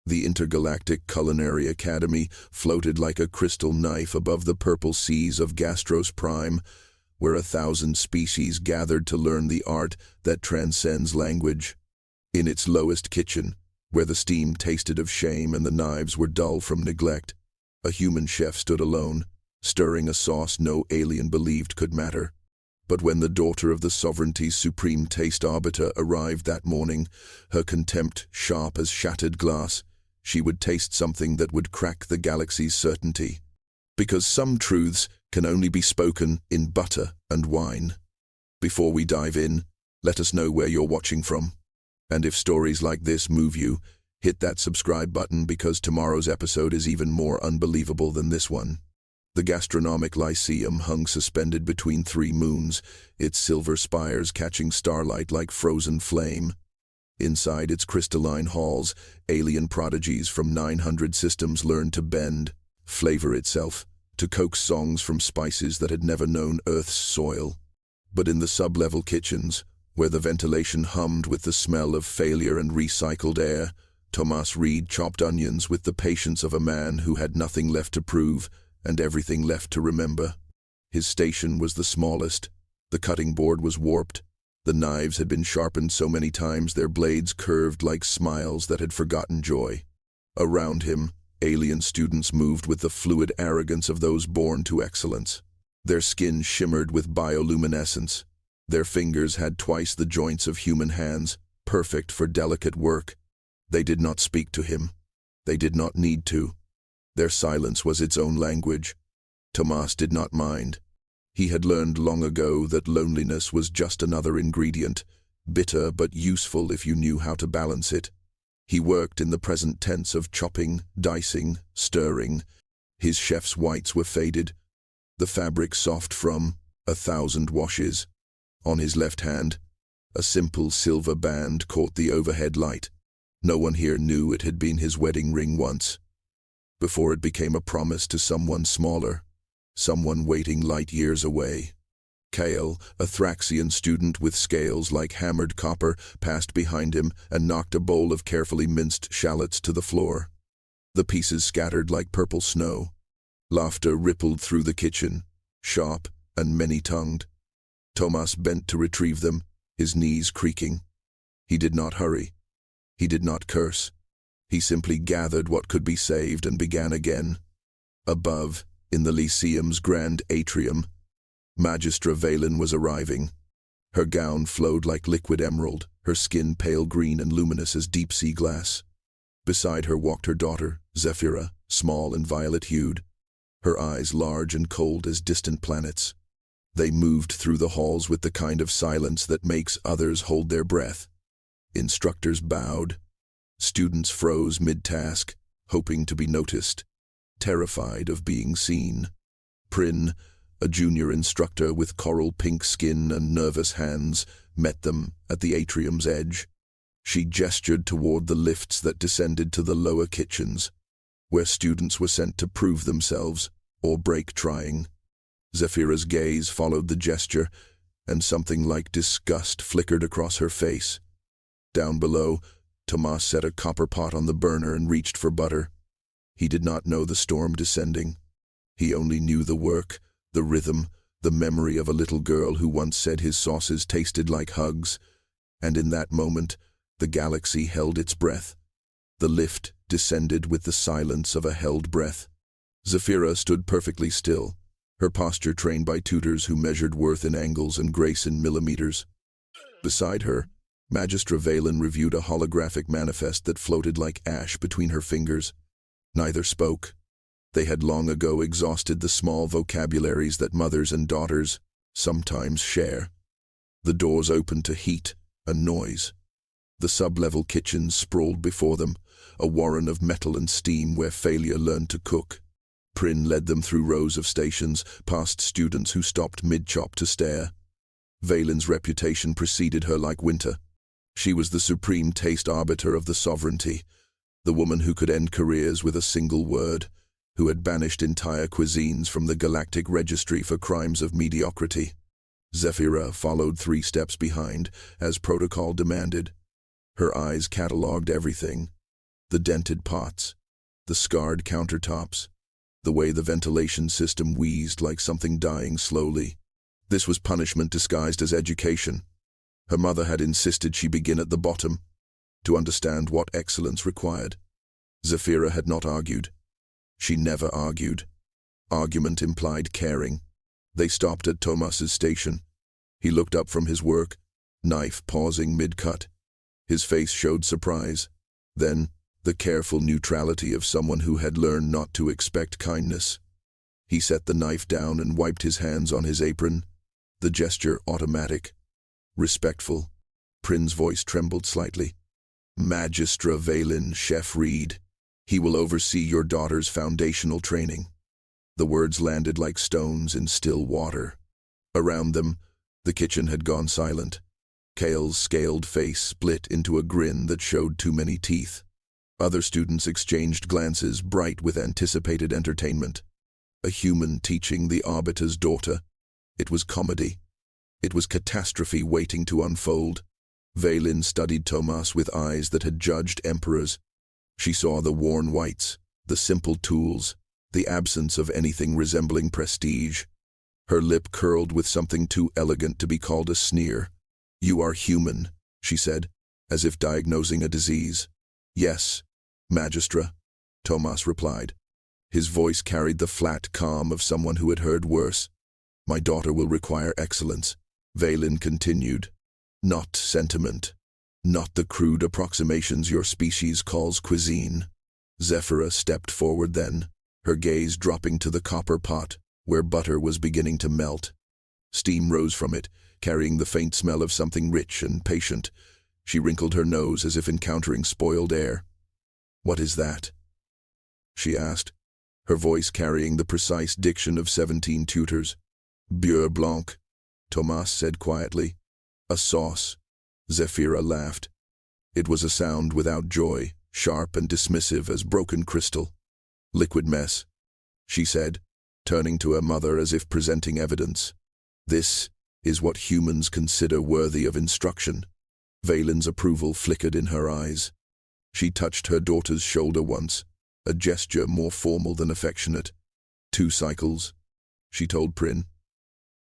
The Intergalactic Culinary Academy floated like a crystal knife above the purple seas of Gastros Prime, where 1,000 species gathered to learn the art that transcends language. In its lowest kitchen, where the steam tasted of shame and the knives were dull from neglect, a human chef stood alone, stirring a sauce no alien believed could matter. But when the daughter of the sovereignty's supreme taste arbiter arrived that morning, her contempt sharp as shattered glass, she would taste something that would crack the galaxy's certainty. Because some truths can only be spoken in butter and wine. Before we dive in, let us know where you're watching from. And if stories like this move you, hit that subscribe button because tomorrow's episode is even more unbelievable than this one. The gastronomic lyceum hung suspended between 3 moons, its silver spires catching starlight like frozen flame. Inside its crystalline halls, alien prodigies from 900 systems learned to bend, flavor itself, to coax songs from spices that had never known Earth's soil. But in the sub-level kitchens, where the ventilation hummed with the smell of failure and recycled air, Thomas Reed chopped onions with the patience of a man who had nothing left to prove and everything left to remember. His station was the smallest. The cutting board was warped. The knives had been sharpened so many times their blades curved like smiles that had forgotten joy. Around him, alien students moved with the fluid arrogance of those born to excellence. Their skin shimmered with bioluminescence. Their fingers had twice the joints of human hands, perfect for delicate work. They did not speak to him. They did not need to. Their silence was its own language. Tomas did not mind. He had learned long ago that loneliness was just another ingredient, bitter but useful if you knew how to balance it. He worked in the present tense of chopping, dicing, stirring. His chef's whites were faded, the fabric soft from 1,000 washes. On his left hand, a simple silver band caught the overhead light. No one here knew it had been his wedding ring once, before it became a promise to someone smaller, someone waiting light years away. Kale, a Thraxian student with scales like hammered copper, passed behind him and knocked a bowl of carefully minced shallots to the floor. The pieces scattered like purple snow. Laughter rippled through the kitchen, sharp and many-tongued. Thomas bent to retrieve them, his knees creaking. He did not hurry. He did not curse. He simply gathered what could be saved and began again. Above, in the Lyceum's grand atrium, Magistra Valen was arriving. Her gown flowed like liquid emerald, her skin pale green and luminous as deep-sea glass. Beside her walked her daughter, Zephyra, small and violet-hued, her eyes large and cold as distant planets. They moved through the halls with the kind of silence that makes others hold their breath. Instructors bowed. Students froze mid-task, hoping to be noticed, terrified of being seen. Prin, a junior instructor with coral pink skin and nervous hands, met them at the atrium's edge. She gestured toward the lifts that descended to the lower kitchens, where students were sent to prove themselves or break trying. Zephyra's gaze followed the gesture, and something like disgust flickered across her face. Down below, Tomas set a copper pot on the burner and reached for butter. He did not know the storm descending. He only knew the work, the rhythm, the memory of a little girl who once said his sauces tasted like hugs, and in that moment, the galaxy held its breath. The lift descended with the silence of a held breath. Zephyra stood perfectly still, her posture trained by tutors who measured worth in angles and grace in millimeters. Beside her, Magistra Valen reviewed a holographic manifest that floated like ash between her fingers. Neither spoke. They had long ago exhausted the small vocabularies that mothers and daughters sometimes share. The doors opened to heat and noise. The sub-level kitchens sprawled before them, a warren of metal and steam where failure learned to cook. Prin led them through rows of stations, past students who stopped mid-chop to stare. Valen's reputation preceded her like winter. She was the supreme taste arbiter of the sovereignty, the woman who could end careers with a single word, who had banished entire cuisines from the galactic registry for crimes of mediocrity. Zephyra followed 3 steps behind, as protocol demanded. Her eyes catalogued everything. The dented pots, the scarred countertops, the way the ventilation system wheezed like something dying slowly. This was punishment disguised as education. Her mother had insisted she begin at the bottom, to understand what excellence required. Zafira had not argued. She never argued. Argument implied caring. They stopped at Tomas's station. He looked up from his work, knife pausing mid-cut. His face showed surprise. Then, the careful neutrality of someone who had learned not to expect kindness. He set the knife down and wiped his hands on his apron, the gesture automatic, respectful. Prin's voice trembled slightly. Magistra Valen, Chef Reed. He will oversee your daughter's foundational training. The words landed like stones in still water. Around them, the kitchen had gone silent. Kale's scaled face split into a grin that showed too many teeth. Other students exchanged glances bright with anticipated entertainment. A human teaching the Arbiter's daughter. It was comedy. It was catastrophe waiting to unfold. Valen studied Tomas with eyes that had judged emperors. She saw the worn whites, the simple tools, the absence of anything resembling prestige. Her lip curled with something too elegant to be called a sneer. You are human, she said, as if diagnosing a disease. Yes, Magistra, Tomas replied. His voice carried the flat calm of someone who had heard worse. My daughter will require excellence, Valen continued. Not sentiment. Not the crude approximations your species calls cuisine. Zafira stepped forward then, her gaze dropping to the copper pot, where butter was beginning to melt. Steam rose from it, carrying the faint smell of something rich and patient. She wrinkled her nose as if encountering spoiled air. What is that? She asked, her voice carrying the precise diction of 17 tutors. Beurre Blanc, Tomas said quietly. A sauce. Zafira laughed. It was a sound without joy, sharp and dismissive as broken crystal. Liquid mess, she said, turning to her mother as if presenting evidence. This is what humans consider worthy of instruction. Valen's approval flickered in her eyes. She touched her daughter's shoulder once, a gesture more formal than affectionate. 2 cycles, she told Prin.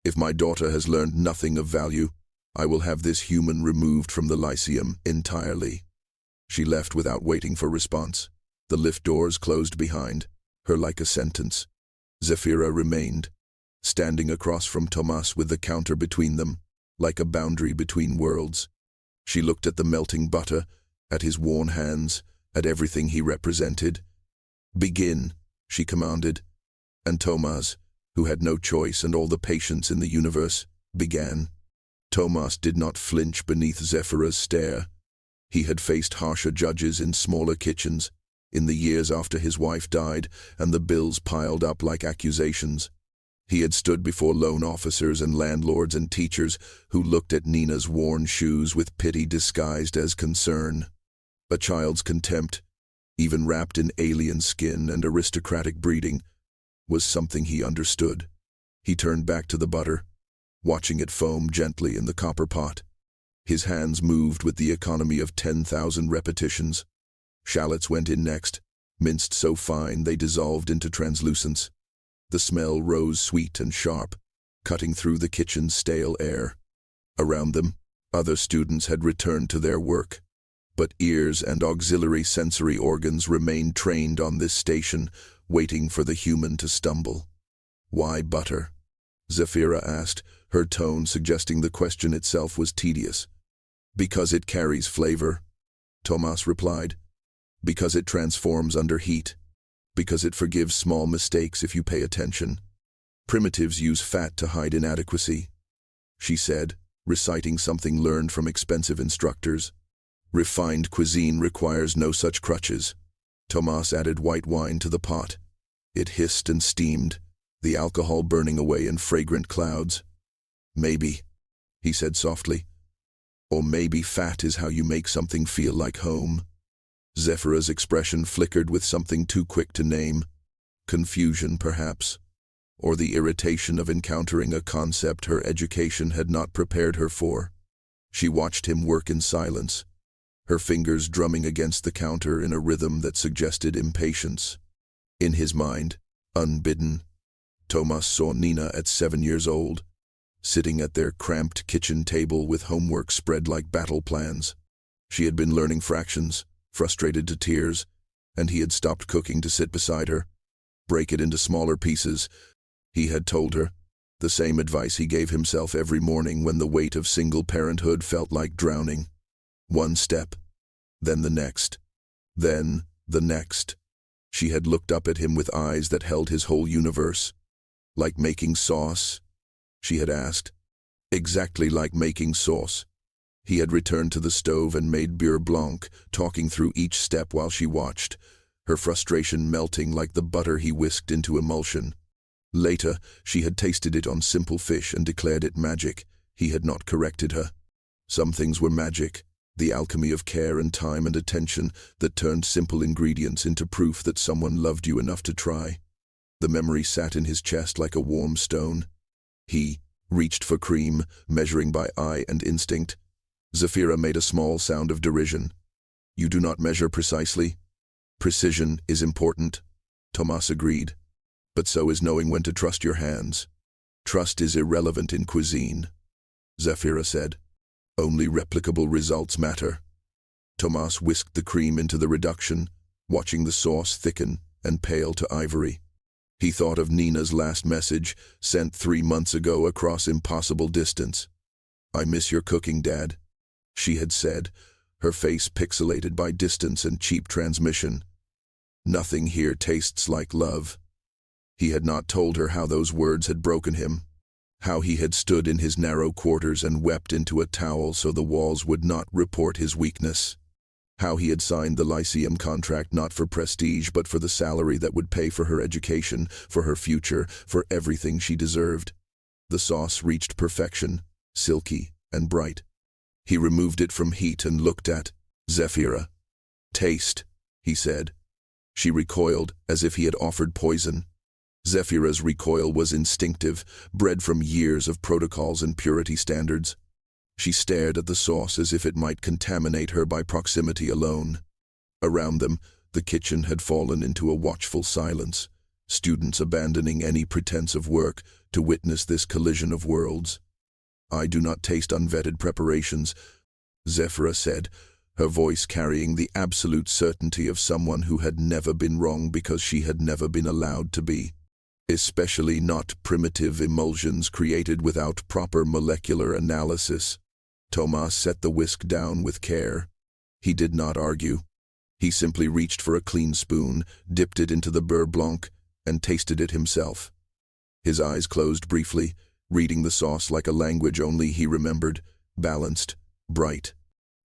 If my daughter has learned nothing of value, I will have this human removed from the Lyceum entirely. She left without waiting for response. The lift doors closed behind her like a sentence. Zafira remained, standing across from Tomas with the counter between them, like a boundary between worlds. She looked at the melting butter, at his worn hands, at everything he represented. Begin, she commanded, and Tomas, who had no choice and all the patience in the universe, began. Tomas did not flinch beneath Zafira's stare. He had faced harsher judges in smaller kitchens, in the years after his wife died and the bills piled up like accusations. He had stood before loan officers and landlords and teachers who looked at Nina's worn shoes with pity disguised as concern. A child's contempt, even wrapped in alien skin and aristocratic breeding, was something he understood. He turned back to the butter, watching it foam gently in the copper pot. His hands moved with the economy of 10,000 repetitions. Shallots went in next, minced so fine they dissolved into translucence. The smell rose sweet and sharp, cutting through the kitchen's stale air. Around them, other students had returned to their work, but ears and auxiliary sensory organs remained trained on this station, waiting for the human to stumble. Why butter? Zafira asked, her tone suggesting the question itself was tedious. Because it carries flavor, Tomas replied. Because it transforms under heat. Because it forgives small mistakes if you pay attention. Primitives use fat to hide inadequacy, she said, reciting something learned from expensive instructors. Refined cuisine requires no such crutches. Tomas added white wine to the pot. It hissed and steamed, the alcohol burning away in fragrant clouds. Maybe, he said softly. Or maybe fat is how you make something feel like home. Zafira's expression flickered with something too quick to name. Confusion, perhaps, or the irritation of encountering a concept her education had not prepared her for. She watched him work in silence, her fingers drumming against the counter in a rhythm that suggested impatience. In his mind, unbidden, Tomas saw Nina at 7 years old, sitting at their cramped kitchen table with homework spread like battle plans. She had been learning fractions, frustrated to tears, and he had stopped cooking to sit beside her. Break it into smaller pieces, he had told her, the same advice he gave himself every morning when the weight of single parenthood felt like drowning. One step, then the next, then the next. She had looked up at him with eyes that held his whole universe. Like making sauce? She had asked. Exactly like making sauce. He had returned to the stove and made Beurre Blanc, talking through each step while she watched, her frustration melting like the butter he whisked into emulsion. Later, she had tasted it on simple fish and declared it magic. He had not corrected her. Some things were magic, the alchemy of care and time and attention that turned simple ingredients into proof that someone loved you enough to try. The memory sat in his chest like a warm stone. He reached for cream, measuring by eye and instinct. Zafira made a small sound of derision. You do not measure precisely? Precision is important, Tomas agreed. But so is knowing when to trust your hands. Trust is irrelevant in cuisine, Zafira said. Only replicable results matter. Tomas whisked the cream into the reduction, watching the sauce thicken and pale to ivory. He thought of Nina's last message, sent 3 months ago across impossible distance. I miss your cooking, Dad, she had said, her face pixelated by distance and cheap transmission. Nothing here tastes like love. He had not told her how those words had broken him, how he had stood in his narrow quarters and wept into a towel so the walls would not report his weakness, how he had signed the Lyceum contract not for prestige but for the salary that would pay for her education, for her future, for everything she deserved. The sauce reached perfection, silky and bright. He removed it from heat and looked at Zafira. Taste, he said. She recoiled as if he had offered poison. Zafira's recoil was instinctive, bred from years of protocols and purity standards. She stared at the sauce as if it might contaminate her by proximity alone. Around them, the kitchen had fallen into a watchful silence, students abandoning any pretense of work to witness this collision of worlds. I do not taste unvetted preparations, Zafira said, her voice carrying the absolute certainty of someone who had never been wrong because she had never been allowed to be. Especially not primitive emulsions created without proper molecular analysis. Tomas set the whisk down with care. He did not argue. He simply reached for a clean spoon, dipped it into the Beurre Blanc, and tasted it himself. His eyes closed briefly, reading the sauce like a language only he remembered, balanced, bright.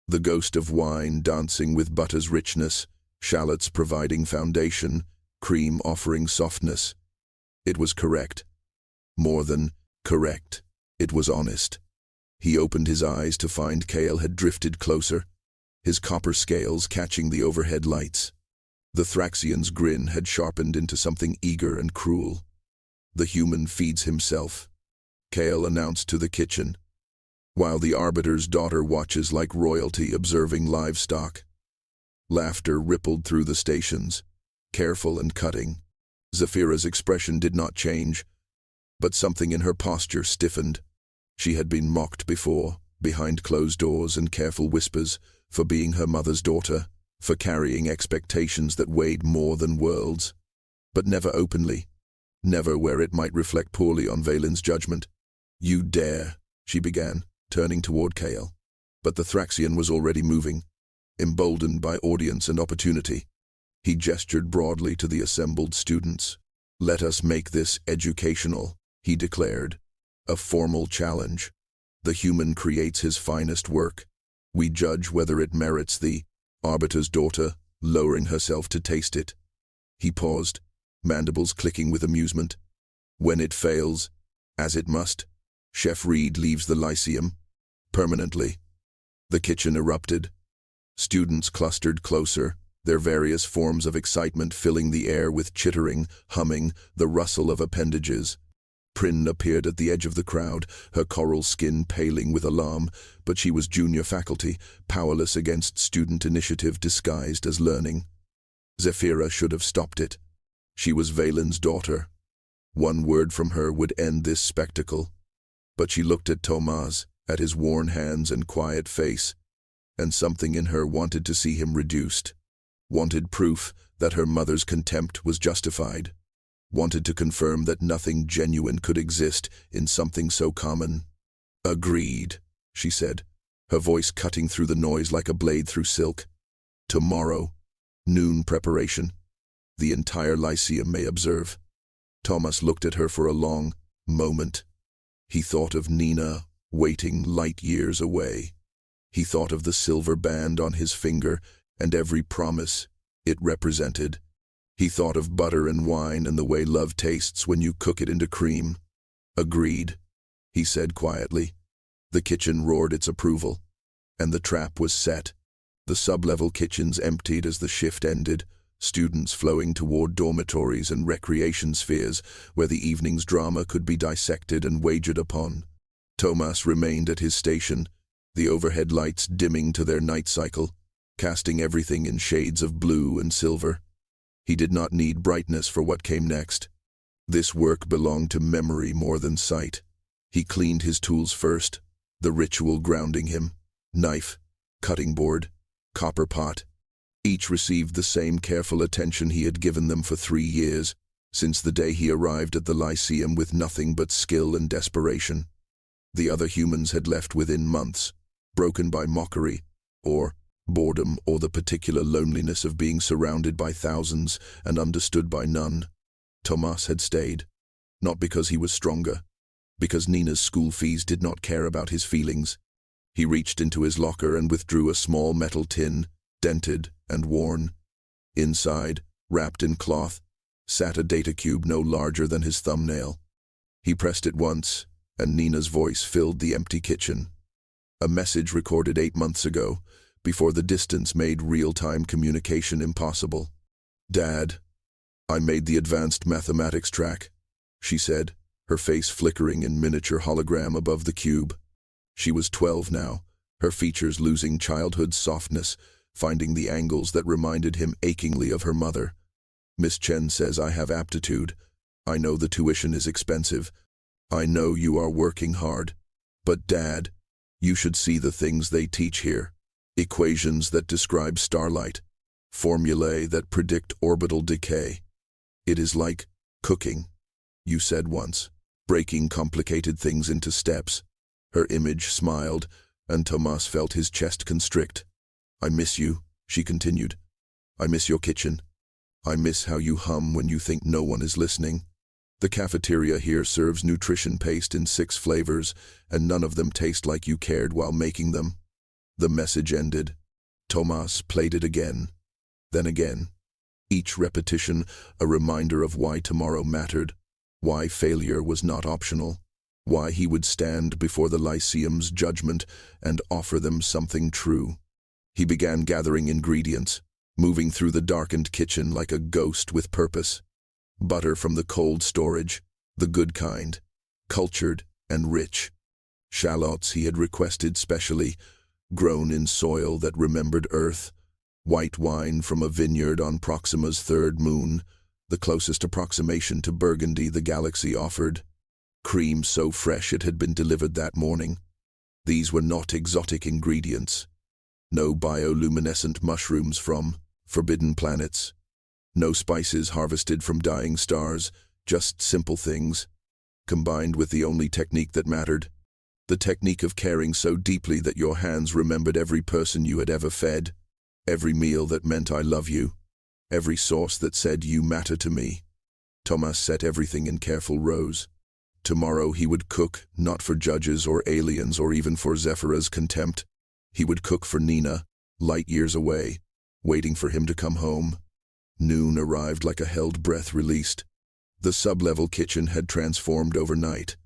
The ghost of wine dancing with butter's richness, shallots providing foundation, cream offering softness. It was correct. More than correct. It was honest. He opened his eyes to find Kale had drifted closer, his copper scales catching the overhead lights. The Thraxian's grin had sharpened into something eager and cruel. The human feeds himself, Kale announced to the kitchen, while the Arbiter's daughter watches like royalty observing livestock. Laughter rippled through the stations, careful and cutting. Zafira's expression did not change, but something in her posture stiffened. She had been mocked before, behind closed doors and careful whispers, for being her mother's daughter, for carrying expectations that weighed more than worlds. But never openly, never where it might reflect poorly on Valen's judgment. You dare, she began, turning toward Kale. But the Thraxian was already moving, emboldened by audience and opportunity. He gestured broadly to the assembled students. Let us make this educational, he declared. A formal challenge. The human creates his finest work. We judge whether it merits the Arbiter's daughter, lowering herself to taste it. He paused, mandibles clicking with amusement. When it fails, as it must, Chef Reed leaves the Lyceum. Permanently. The kitchen erupted. Students clustered closer, their various forms of excitement filling the air with chittering, humming, the rustle of appendages. Prin appeared at the edge of the crowd, her coral skin paling with alarm, but she was junior faculty, powerless against student initiative disguised as learning. Zephyra should have stopped it. She was Valen's daughter. One word from her would end this spectacle. But she looked at Tomas, at his worn hands and quiet face, and something in her wanted to see him reduced. Wanted proof that her mother's contempt was justified. Wanted to confirm that nothing genuine could exist in something so common. "Agreed," she said, her voice cutting through the noise like a blade through silk. "Tomorrow, noon preparation. The entire Lyceum may observe." Thomas looked at her for a long moment. He thought of Nina, waiting light years away. He thought of the silver band on his finger and every promise it represented. He thought of butter and wine and the way love tastes when you cook it into cream. "Agreed," he said quietly. The kitchen roared its approval. And the trap was set. The sub-level kitchens emptied as the shift ended, students flowing toward dormitories and recreation spheres where the evening's drama could be dissected and wagered upon. Tomas remained at his station, the overhead lights dimming to their night cycle, casting everything in shades of blue and silver. He did not need brightness for what came next. This work belonged to memory more than sight. He cleaned his tools first, the ritual grounding him. Knife, cutting board, copper pot. Each received the same careful attention he had given them for 3 years, since the day he arrived at the Lyceum with nothing but skill and desperation. The other humans had left within months, broken by mockery, or boredom, or the particular loneliness of being surrounded by thousands and understood by none. Tomas had stayed, not because he was stronger, because Nina's school fees did not care about his feelings. He reached into his locker and withdrew a small metal tin, dented and worn. Inside, wrapped in cloth, sat a data cube no larger than his thumbnail. He pressed it once, and Nina's voice filled the empty kitchen. A message recorded 8 months ago, before the distance made real-time communication impossible. "Dad, I made the advanced mathematics track," she said, her face flickering in miniature hologram above the cube. She was 12 now, her features losing childhood's softness, finding the angles that reminded him achingly of her mother. "Miss Chen says I have aptitude. I know the tuition is expensive. I know you are working hard. But Dad, you should see the things they teach here. Equations that describe starlight. Formulae that predict orbital decay. It is like cooking, you said once, breaking complicated things into steps." Her image smiled, and Tomas felt his chest constrict. "I miss you," she continued. "I miss your kitchen. I miss how you hum when you think no one is listening. The cafeteria here serves nutrition paste in 6 flavors, and none of them taste like you cared while making them." The message ended. Tomas played it again, then again. Each repetition a reminder of why tomorrow mattered, why failure was not optional, why he would stand before the Lyceum's judgment and offer them something true. He began gathering ingredients, moving through the darkened kitchen like a ghost with purpose. Butter from the cold storage, the good kind, cultured and rich. Shallots he had requested specially, grown in soil that remembered earth. White wine from a vineyard on Proxima's 3rd moon, the closest approximation to Burgundy the galaxy offered. Cream so fresh it had been delivered that morning. These were not exotic ingredients. No bioluminescent mushrooms from forbidden planets. No spices harvested from dying stars, just simple things, combined with the only technique that mattered. The technique of caring so deeply that your hands remembered every person you had ever fed, every meal that meant I love you, every sauce that said you matter to me. Tomas set everything in careful rows. Tomorrow he would cook, not for judges or aliens or even for Zephyra's contempt. He would cook for Nina, light years away, waiting for him to come home. Noon arrived like a held breath released. The sub-level kitchen had transformed overnight.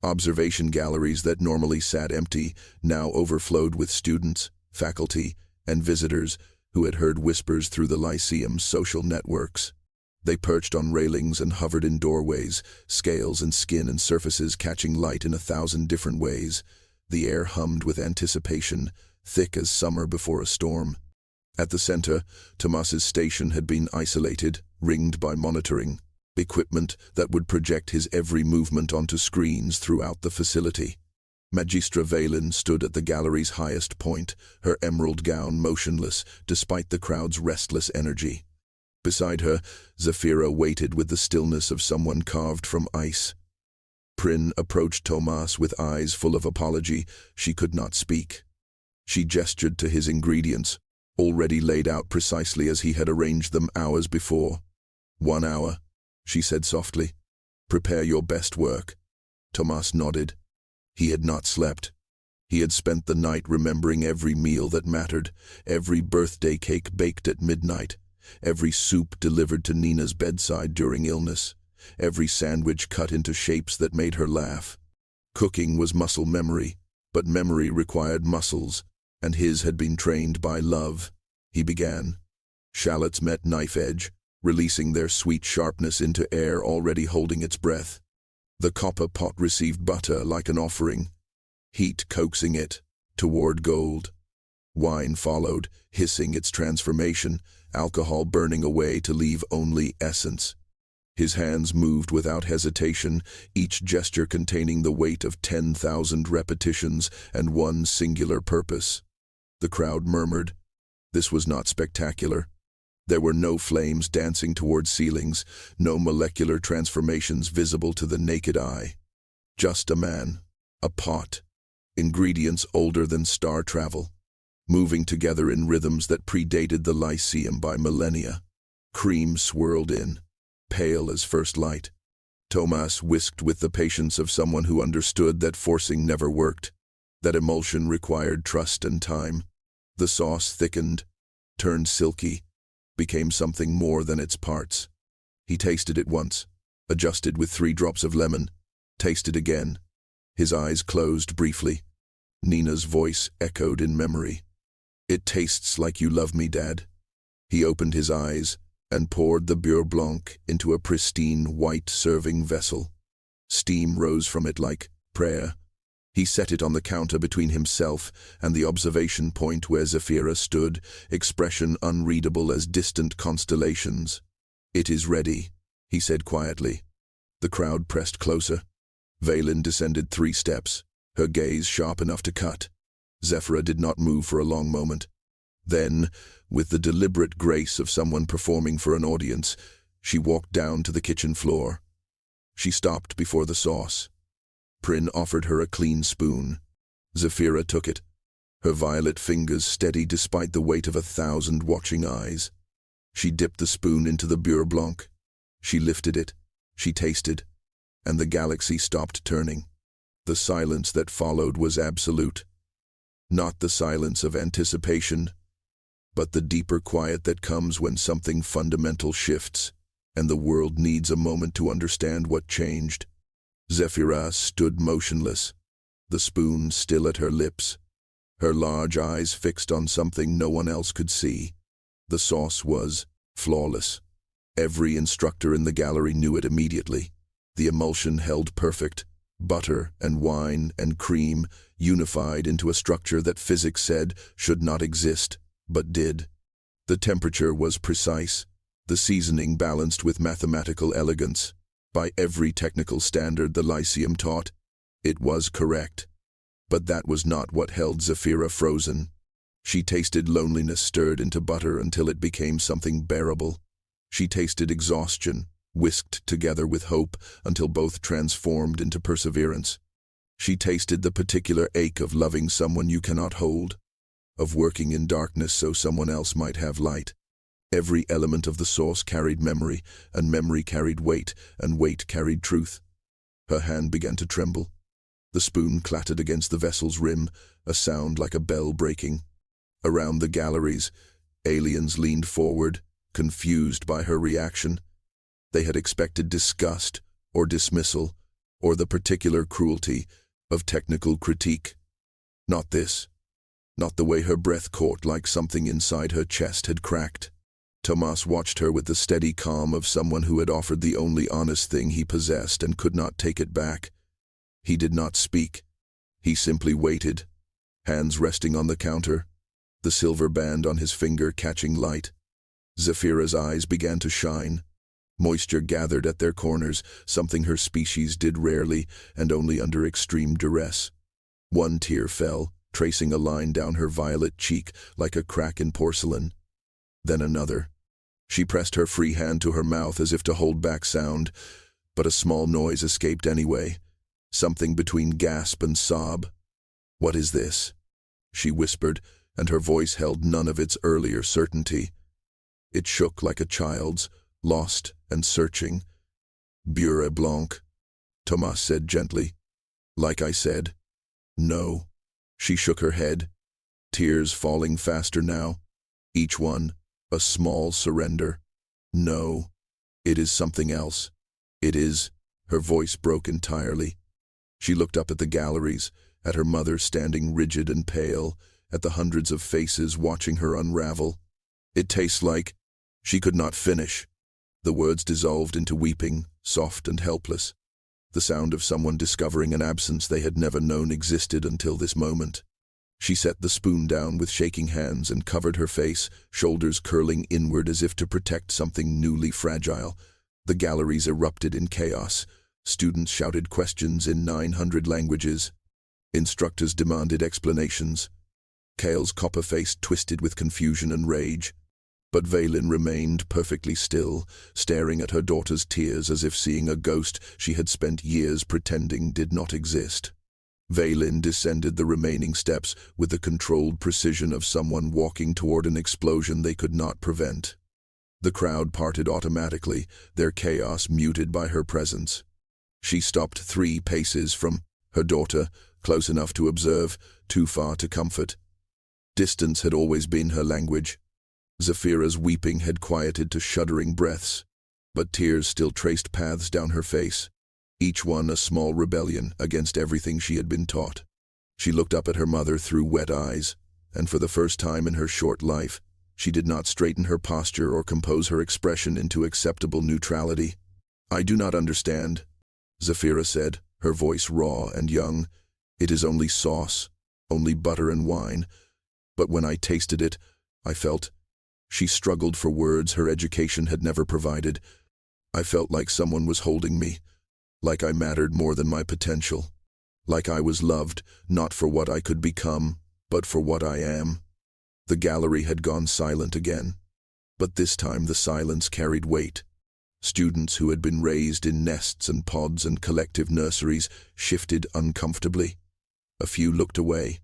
Observation galleries that normally sat empty now overflowed with students, faculty, and visitors who had heard whispers through the Lyceum's social networks. They perched on railings and hovered in doorways, scales and skin and surfaces catching light in 1,000 different ways. The air hummed with anticipation, thick as summer before a storm. At the center, Tomas's station had been isolated, ringed by monitoring equipment that would project his every movement onto screens throughout the facility. Magistra Valen stood at the gallery's highest point, her emerald gown motionless despite the crowd's restless energy. Beside her, Zafira waited with the stillness of someone carved from ice. Prin approached Tomas with eyes full of apology. She could not speak. She gestured to his ingredients, already laid out precisely as he had arranged them hours before. 1 hour, she said softly. Prepare your best work. Tomas nodded. He had not slept. He had spent the night remembering every meal that mattered, every birthday cake baked at midnight, every soup delivered to Nina's bedside during illness, every sandwich cut into shapes that made her laugh. Cooking was muscle memory, but memory required muscles, and his had been trained by love. He began. Shallots met knife edge, releasing their sweet sharpness into air already holding its breath. The copper pot received butter like an offering, heat coaxing it toward gold. Wine followed, hissing its transformation, alcohol burning away to leave only essence. His hands moved without hesitation, each gesture containing the weight of 10,000 repetitions and one singular purpose. The crowd murmured. This was not spectacular. There were no flames dancing toward ceilings, no molecular transformations visible to the naked eye. Just a man, a pot, ingredients older than star travel, moving together in rhythms that predated the Lyceum by millennia. Cream swirled in, pale as first light. Tomas whisked with the patience of someone who understood that forcing never worked, that emulsion required trust and time. The sauce thickened, turned silky, became something more than its parts. He tasted it once, adjusted with 3 drops of lemon, tasted again. His eyes closed briefly. Nina's voice echoed in memory. It tastes like you love me, Dad. He opened his eyes and poured the Beurre Blanc into a pristine white serving vessel. Steam rose from it like prayer. He set it on the counter between himself and the observation point where Zafira stood, expression unreadable as distant constellations. It is ready, he said quietly. The crowd pressed closer. Valen descended 3 steps, her gaze sharp enough to cut. Zafira did not move for a long moment. Then, with the deliberate grace of someone performing for an audience, she walked down to the kitchen floor. She stopped before the sauce. Prin offered her a clean spoon. Zafira took it, her violet fingers steady despite the weight of 1,000 watching eyes. She dipped the spoon into the Beurre Blanc. She lifted it, she tasted, and the galaxy stopped turning. The silence that followed was absolute. Not the silence of anticipation, but the deeper quiet that comes when something fundamental shifts, and the world needs a moment to understand what changed. Zafira stood motionless, the spoon still at her lips, her large eyes fixed on something no one else could see. The sauce was flawless. Every instructor in the gallery knew it immediately. The emulsion held perfect, butter and wine and cream unified into a structure that physics said should not exist, but did. The temperature was precise, the seasoning balanced with mathematical elegance. By every technical standard the Lyceum taught, it was correct. But that was not what held Zafira frozen. She tasted loneliness stirred into butter until it became something bearable. She tasted exhaustion, whisked together with hope until both transformed into perseverance. She tasted the particular ache of loving someone you cannot hold, of working in darkness so someone else might have light. Every element of the sauce carried memory, and memory carried weight, and weight carried truth. Her hand began to tremble. The spoon clattered against the vessel's rim, a sound like a bell breaking. Around the galleries, aliens leaned forward, confused by her reaction. They had expected disgust, or dismissal, or the particular cruelty of technical critique. Not this. Not the way her breath caught like something inside her chest had cracked. Tomas watched her with the steady calm of someone who had offered the only honest thing he possessed and could not take it back. He did not speak. He simply waited, hands resting on the counter, the silver band on his finger catching light. Zephyra's eyes began to shine. Moisture gathered at their corners, something her species did rarely and only under extreme duress. One tear fell, tracing a line down her violet cheek like a crack in porcelain. Then another. She pressed her free hand to her mouth as if to hold back sound, but a small noise escaped anyway, something between gasp and sob. "What is this?" she whispered, and her voice held none of its earlier certainty. It shook like a child's, lost and searching. "Beurre Blanc," Tomas said gently. "Like I said." "No." She shook her head, tears falling faster now, each one a small surrender. "No, it is something else. It is—" Her voice broke entirely. She looked up at the galleries, at her mother standing rigid and pale, at the hundreds of faces watching her unravel. "It tastes like—" She could not finish. The words dissolved into weeping, soft and helpless, the sound of someone discovering an absence they had never known existed until this moment. She set the spoon down with shaking hands and covered her face, shoulders curling inward as if to protect something newly fragile. The galleries erupted in chaos. Students shouted questions in 900 languages. Instructors demanded explanations. Kale's copper face twisted with confusion and rage. But Vaylin remained perfectly still, staring at her daughter's tears as if seeing a ghost she had spent years pretending did not exist. Vaylin descended the remaining steps with the controlled precision of someone walking toward an explosion they could not prevent. The crowd parted automatically, their chaos muted by her presence. She stopped 3 paces from her daughter, close enough to observe, too far to comfort. Distance had always been her language. Zephyra's weeping had quieted to shuddering breaths, but tears still traced paths down her face, each one a small rebellion against everything she had been taught. She looked up at her mother through wet eyes, and for the first time in her short life, she did not straighten her posture or compose her expression into acceptable neutrality. "I do not understand," Zephyra said, her voice raw and young. "It is only sauce, only butter and wine. But when I tasted it, I felt—" She struggled for words her education had never provided. "I felt like someone was holding me, like I mattered more than my potential, like I was loved, not for what I could become, but for what I am." The gallery had gone silent again, but this time the silence carried weight. Students who had been raised in nests and pods and collective nurseries shifted uncomfortably. A few looked away.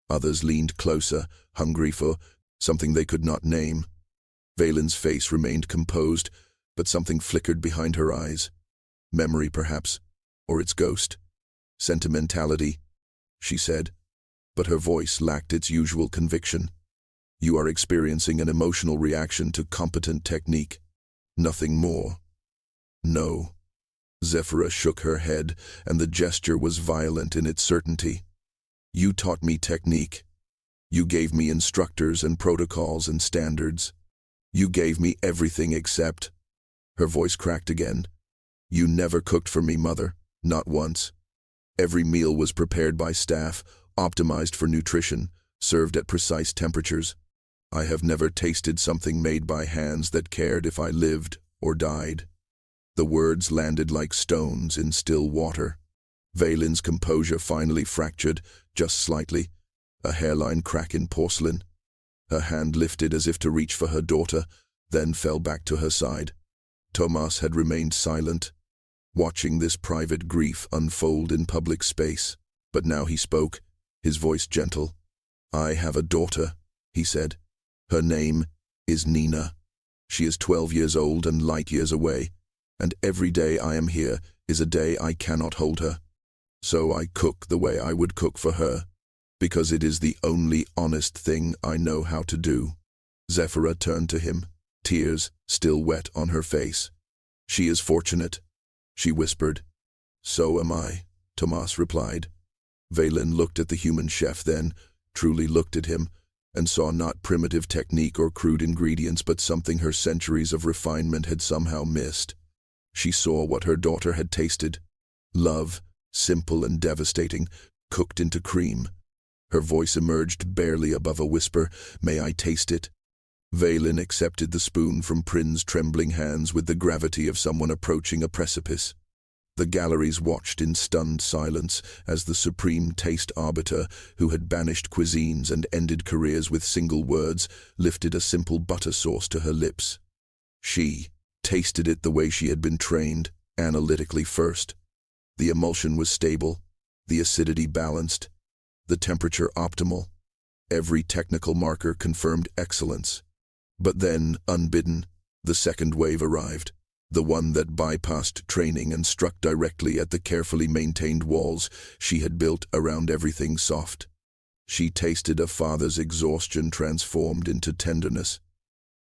Others leaned closer, hungry for something they could not name. Vaylin's face remained composed, but something flickered behind her eyes. Memory, perhaps, or its ghost. "Sentimentality," she said, but her voice lacked its usual conviction. "You are experiencing an emotional reaction to competent technique. Nothing more." "No." Zephyra shook her head, and the gesture was violent in its certainty. "You taught me technique. You gave me instructors and protocols and standards. You gave me everything except—" Her voice cracked again. "You never cooked for me, Mother, not once. Every meal was prepared by staff, optimized for nutrition, served at precise temperatures. I have never tasted something made by hands that cared if I lived or died." The words landed like stones in still water. Vaylin's composure finally fractured, just slightly, a hairline crack in porcelain. Her hand lifted as if to reach for her daughter, then fell back to her side. Tomas had remained silent, watching this private grief unfold in public space. But now he spoke, his voice gentle. "I have a daughter," he said. "Her name is Nina. She is 12 years old and light years away, and every day I am here is a day I cannot hold her. So I cook the way I would cook for her, because it is the only honest thing I know how to do." Zephyra turned to him, tears still wet on her face. "She is fortunate," she whispered. "So am I," Tomas replied. Vaylin looked at the human chef then, truly looked at him, and saw not primitive technique or crude ingredients but something her centuries of refinement had somehow missed. She saw what her daughter had tasted. Love, simple and devastating, cooked into cream. Her voice emerged barely above a whisper, "May I taste it?" Vaylin accepted the spoon from Prin's trembling hands with the gravity of someone approaching a precipice. The galleries watched in stunned silence as the Supreme Taste Arbiter, who had banished cuisines and ended careers with single words, lifted a simple butter sauce to her lips. She tasted it the way she had been trained, analytically first. The emulsion was stable, the acidity balanced, the temperature optimal. Every technical marker confirmed excellence. But then, unbidden, the second wave arrived, the one that bypassed training and struck directly at the carefully maintained walls she had built around everything soft. She tasted a father's exhaustion transformed into tenderness.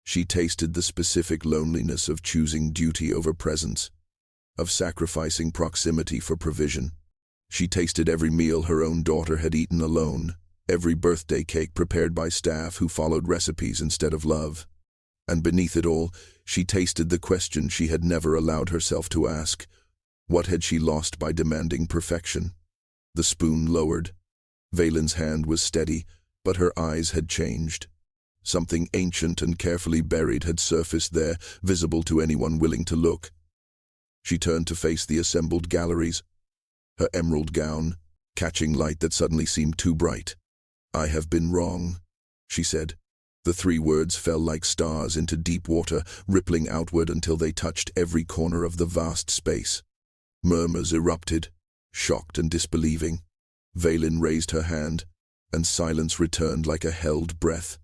She tasted the specific loneliness of choosing duty over presence, of sacrificing proximity for provision. She tasted every meal her own daughter had eaten alone, every birthday cake prepared by staff who followed recipes instead of love. And beneath it all, she tasted the question she had never allowed herself to ask. What had she lost by demanding perfection? The spoon lowered. Vaylin's hand was steady, but her eyes had changed. Something ancient and carefully buried had surfaced there, visible to anyone willing to look. She turned to face the assembled galleries, her emerald gown catching light that suddenly seemed too bright. "I have been wrong," she said. The three words fell like stars into deep water, rippling outward until they touched every corner of the vast space. Murmurs erupted, shocked and disbelieving. Vaylin raised her hand, and silence returned like a held breath.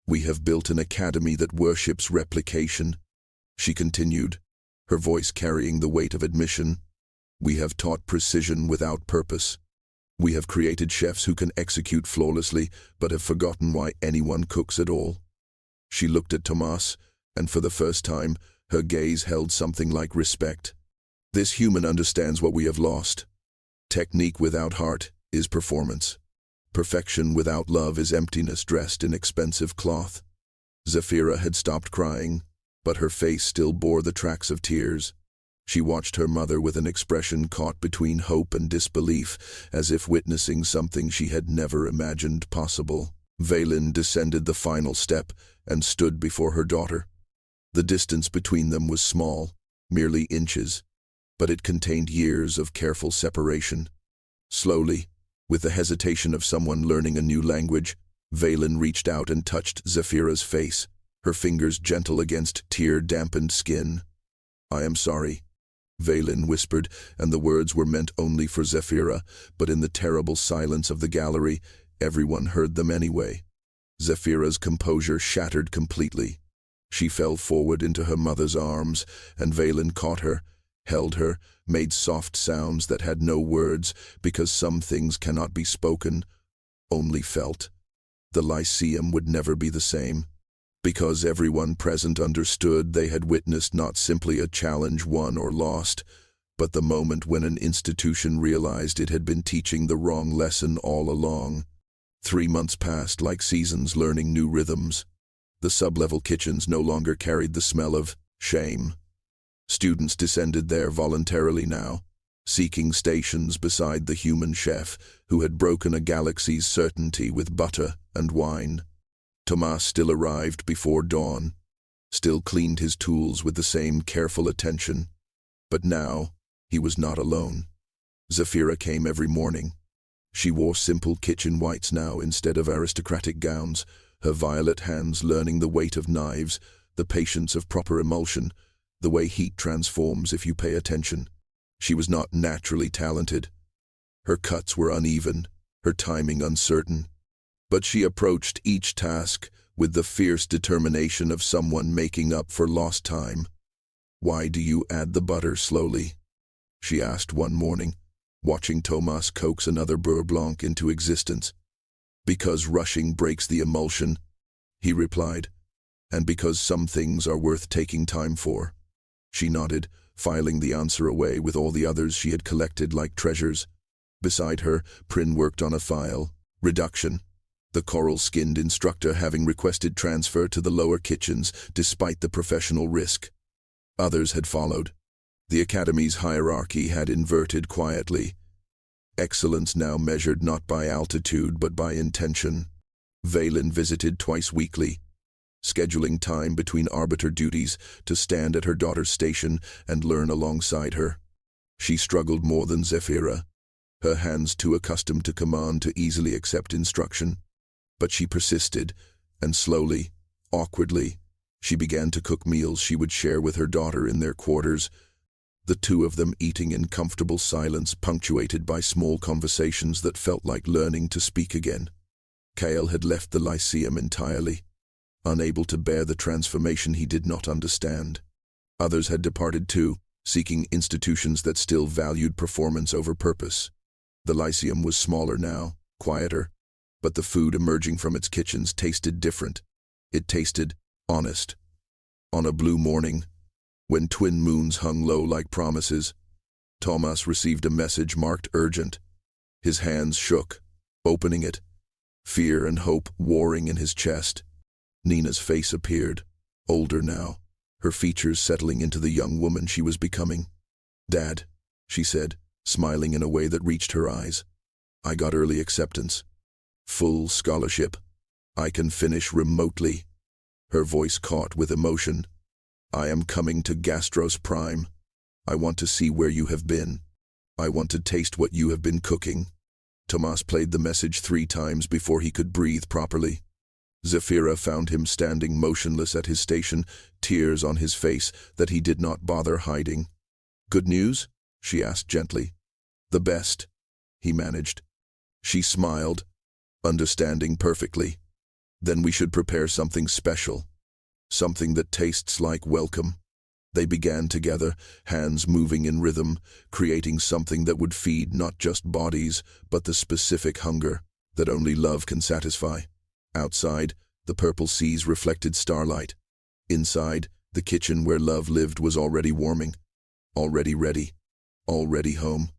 "We have built an academy that worships replication," she continued, her voice carrying the weight of admission. "We have taught precision without purpose. We have created chefs who can execute flawlessly, but have forgotten why anyone cooks at all." She looked at Tomas, and for the first time, her gaze held something like respect. "This human understands what we have lost. Technique without heart is performance. Perfection without love is emptiness dressed in expensive cloth." Zafira had stopped crying, but her face still bore the tracks of tears. She watched her mother with an expression caught between hope and disbelief, as if witnessing something she had never imagined possible. Vaylin descended the final step and stood before her daughter. The distance between them was small, merely inches, but it contained years of careful separation. Slowly, with the hesitation of someone learning a new language, Vaylin reached out and touched Zafira's face, her fingers gentle against tear-dampened skin. "I am sorry," Vaylin whispered, and the words were meant only for Zafira, but in the terrible silence of the gallery, everyone heard them anyway. Zafira's composure shattered completely. She fell forward into her mother's arms, and Vaylin caught her, held her, made soft sounds that had no words, because some things cannot be spoken, only felt. The Lyceum would never be the same, because everyone present understood they had witnessed not simply a challenge won or lost, but the moment when an institution realized it had been teaching the wrong lesson all along. 3 months passed like seasons learning new rhythms. The sub-level kitchens no longer carried the smell of shame. Students descended there voluntarily now, seeking stations beside the human chef who had broken a galaxy's certainty with butter and wine. Tomas still arrived before dawn, still cleaned his tools with the same careful attention. But now, he was not alone. Zafira came every morning. She wore simple kitchen whites now instead of aristocratic gowns, her violet hands learning the weight of knives, the patience of proper emulsion, the way heat transforms if you pay attention. She was not naturally talented. Her cuts were uneven, her timing uncertain. But she approached each task with the fierce determination of someone making up for lost time. "Why do you add the butter slowly?" she asked one morning, watching Tomas coax another Beurre Blanc into existence. "Because rushing breaks the emulsion," he replied, "and because some things are worth taking time for." She nodded, filing the answer away with all the others she had collected like treasures. Beside her, Prin worked on a file. Reduction. the coral-skinned instructor having requested transfer to the lower kitchens despite the professional risk. Others had followed. The academy's hierarchy had inverted quietly. Excellence now measured not by altitude but by intention. Valen visited twice weekly, scheduling time between arbiter duties to stand at her daughter's station and learn alongside her. She struggled more than Zephyra, her hands too accustomed to command to easily accept instruction. But she persisted, and slowly, awkwardly, she began to cook meals she would share with her daughter in their quarters, the two of them eating in comfortable silence punctuated by small conversations that felt like learning to speak again. Kale had left the Lyceum entirely, unable to bear the transformation he did not understand. Others had departed too, seeking institutions that still valued performance over purpose. The Lyceum was smaller now, quieter, but the food emerging from its kitchens tasted different. It tasted honest. On a blue morning, when twin moons hung low like promises, Thomas received a message marked urgent. His hands shook, opening it, fear and hope warring in his chest. Nina's face appeared, older now, her features settling into the young woman she was becoming. "Dad," she said, smiling in a way that reached her eyes. "I got early acceptance. Full scholarship. I can finish remotely." Her voice caught with emotion. "I am coming to Gastros Prime. I want to see where you have been. I want to taste what you have been cooking." Tomas played the message 3 times before he could breathe properly. Zephyra found him standing motionless at his station, tears on his face that he did not bother hiding. "Good news?" she asked gently. "The best," he managed. She smiled, understanding perfectly. "Then we should prepare something special. Something that tastes like welcome." They began together, hands moving in rhythm, creating something that would feed not just bodies, but the specific hunger that only love can satisfy. Outside, the purple seas reflected starlight. Inside, the kitchen where love lived was already warming, already ready, already home.